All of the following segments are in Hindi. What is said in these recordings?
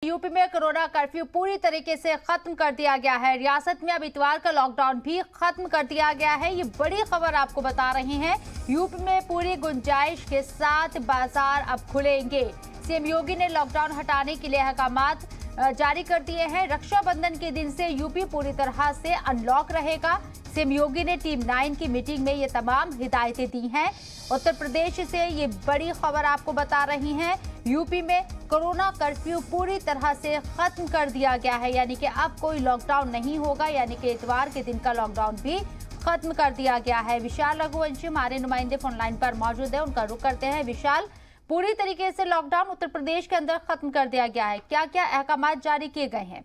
यूपी में कोरोना कर्फ्यू पूरी तरीके से खत्म कर दिया गया है। रियासत में अब इतवार का लॉकडाउन भी खत्म कर दिया गया है। ये बड़ी खबर आपको बता रहे हैं। यूपी में पूरी गुंजाइश के साथ बाजार अब खुलेंगे। सीएम योगी ने लॉकडाउन हटाने के लिए अहकामात जारी कर दिए हैं। रक्षाबंधन के दिन से यूपी पूरी तरह से अनलॉक रहेगा। सीएम योगी ने टीम 9 की मीटिंग में ये तमाम हिदायतें दी हैं। उत्तर प्रदेश से ये बड़ी खबर आपको बता रही हैं। यूपी में कोरोना कर्फ्यू पूरी तरह से खत्म कर दिया गया है, यानी कि अब कोई लॉकडाउन नहीं होगा, यानी कि इतवार के दिन का लॉकडाउन भी खत्म कर दिया गया है। विशाल रघुवंशी हमारे नुमाइंदे फोनलाइन पर मौजूद है, उनका रुख करते हैं। विशाल, पूरी तरीके से लॉकडाउन उत्तर प्रदेश के अंदर खत्म कर दिया गया है, क्या क्या अहकामात जारी किए गए हैं?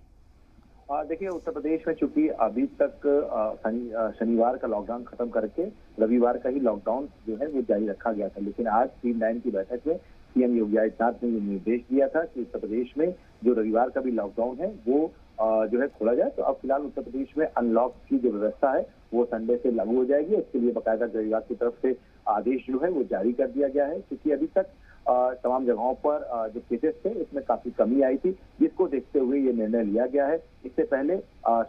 देखिए, उत्तर प्रदेश में चूंकि अभी तक शनिवार का लॉकडाउन खत्म करके रविवार का ही लॉकडाउन जो है वो जारी रखा गया था, लेकिन आज टीम 9 की बैठक में सीएम योगी आदित्यनाथ ने ये निर्देश दिया था कि उत्तर प्रदेश में जो रविवार का भी लॉकडाउन है वो जो है खोला जाए। तो अब फिलहाल उत्तर प्रदेश में अनलॉक की जो व्यवस्था है वो संडे से लागू हो जाएगी। इसके लिए बाकायदा गृह विभाग की तरफ से आदेश जो है वो जारी कर दिया गया है, क्योंकि अभी तक तमाम जगहों पर जो केसेस थे इसमें काफी कमी आई थी, जिसको देखते हुए ये निर्णय लिया गया है। इससे पहले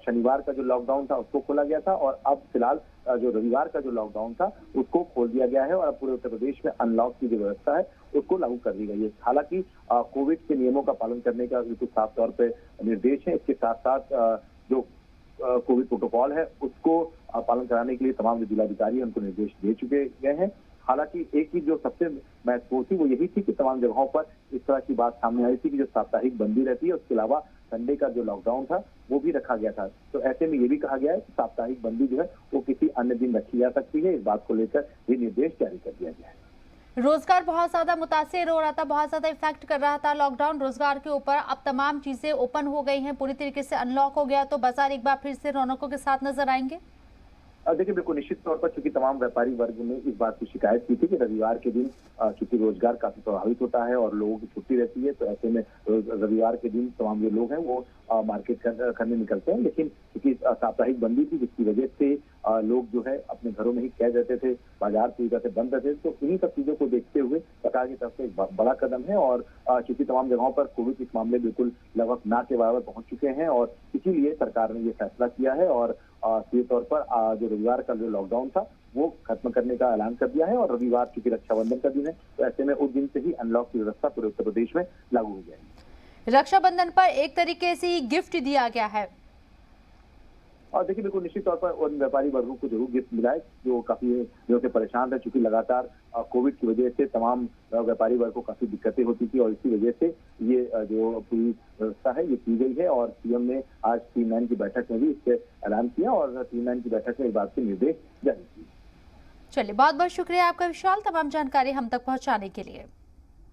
शनिवार का जो लॉकडाउन था उसको खोला गया था और अब फिलहाल जो रविवार का जो लॉकडाउन था उसको खोल दिया गया है और अब पूरे उत्तर प्रदेश में अनलॉक की जो व्यवस्था है उसको लागू कर दी गई है। हालांकि कोविड के नियमों का पालन करने का बिल्कुल साफ तौर पर निर्देश है। इसके साथ साथ जो कोविड प्रोटोकॉल है उसको पालन कराने के लिए तमाम जिलाधिकारी उनको निर्देश दे चुके गए हैं। हालांकि एक चीज जो सबसे महत्वपूर्ण थी वो यही थी कि तमाम जगहों पर इस तरह की बात सामने आई थी कि जो साप्ताहिक बंदी रहती है उसके अलावा संडे का जो लॉकडाउन था वो भी रखा गया था। तो ऐसे में ये भी कहा गया है कि साप्ताहिक बंदी जो है वो किसी अन्य दिन रखी जा सकती है। इस बात को लेकर ये निर्देश जारी कर दिया गया है। रोजगार बहुत ज्यादा मुतासिर हो रहा था, बहुत ज्यादा इफेक्ट कर रहा था लॉकडाउन रोजगार के ऊपर। अब तमाम चीजें ओपन हो गई हैं, पूरी तरीके से अनलॉक हो गया, तो बाजार एक बार फिर से रौनकों के साथ नजर आएंगे। देखिए, बिल्कुल निश्चित तौर पर चूंकि तमाम व्यापारी वर्ग ने इस बात की शिकायत की थी कि रविवार के दिन चूंकि रोजगार काफी प्रभावित होता है और लोगों की छुट्टी रहती है, तो ऐसे में रविवार के दिन तमाम जो लोग हैं वो मार्केट करने निकलते हैं। लेकिन क्योंकि साप्ताहिक बंदी थी जिसकी वजह से लोग जो है अपने घरों में ही कैद रहते थे, बाजार पूरी तरह से बंद रहते थे, तो इन्हीं सब चीजों को देखते हुए सरकार की तरफ से एक बड़ा कदम है और चूंकि तमाम जगहों पर कोविड के मामले बिल्कुल लगभग ना के बराबर पहुंच चुके हैं और इसीलिए सरकार ने ये फैसला किया है और सीधे तौर पर जो रविवार का जो लॉकडाउन था वो खत्म करने का ऐलान कर दिया है। और रविवार चूंकि रक्षाबंधन का दिन है तो ऐसे में उस दिन से ही अनलॉक की व्यवस्था पूरे उत्तर प्रदेश में लागू हो जाएगी। रक्षाबंधन पर एक तरीके से गिफ्ट दिया गया है और देखिए, बिल्कुल निश्चित तौर पर उन व्यापारी वर्गों को जरूर गिफ्ट मिला है जो काफी जो कि परेशान थे, चूंकि लगातार कोविड की वजह से तमाम व्यापारी वर्ग को काफी दिक्कतें होती थी और इसी वजह से ये जो पूरी व्यवस्था है ये की गई है। और सीएम ने आज टीम 9 की बैठक में भी इससे ऐलान किया और टीम 9 की बैठक में इस बात के निर्देश जारी किए। चलिए, बहुत बहुत शुक्रिया आपका विशाल, तमाम जानकारी हम तक पहुंचाने के लिए।